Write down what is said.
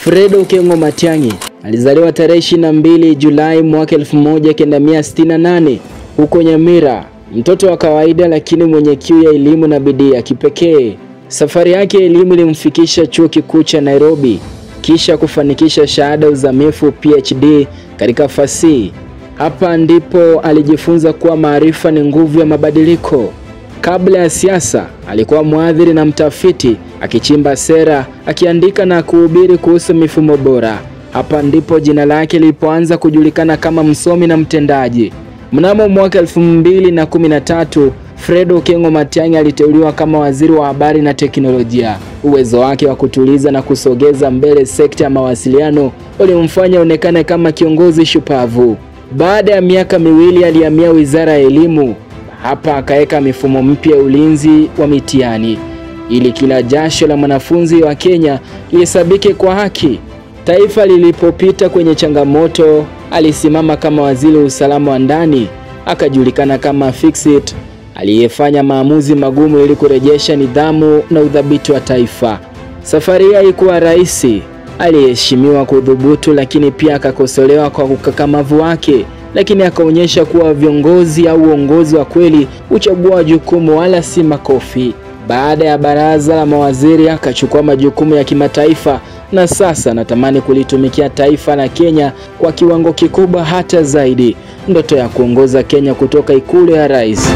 Fred Okengo Matiang'i alizaliwa tarehe 22 Julai mwaka 1968 huko Nyamira. Mtoto wa kawaida lakini mwenye kiu ya elimu na bidii ya kipekee. Safari yake ya elimu ilimfikisha chuo kikuu cha Nairobi, kisha kufanikisha shahada uzamifu PhD katika fasihi. Hapa ndipo alijifunza kuwa maarifa ni nguvu ya mabadiliko. Kabla ya siasa, alikuwa mwadhiri na mtafiti, akichimba sera, akiandika na kuhubiri kuhusu mifumo bora. Hapa ndipo jina lake lilipoanza kujulikana kama msomi na mtendaji. Mnamo mwaka 2013, Fred Okengo Matiang'i aliteuliwa kama waziri wa habari na teknolojia. Uwezo wake wa kutuliza na kusogeza mbele sekta ya mawasiliano ulimfanya aonekane kama kiongozi shupavu. Baada ya miaka miwili alihamia Wizara ya Elimu. Hapa akaweka mifumo mpya ya ulinzi wa mitihani ili kila jasho la mwanafunzi wa Kenya lihesabike kwa haki. Taifa lilipopita kwenye changamoto, alisimama kama waziri wa usalama wa ndani, akajulikana kama Fix-It, aliyefanya maamuzi magumu ili kurejesha nidhamu na udhabiti wa taifa. Safari hii haikuwa rahisi. Aliheshimiwa kwa udhubutu, lakini pia akakosolewa kwa ukakamavu wake, lakini akaonyesha kuwa viongozi au uongozi wa kweli huchagua jukumu wala si makofi. Baada ya baraza la mawaziri akachukua majukumu ya kimataifa, na sasa anatamani kulitumikia taifa la Kenya kwa kiwango kikubwa hata zaidi. Ndoto ya kuongoza Kenya kutoka ikulu ya rais.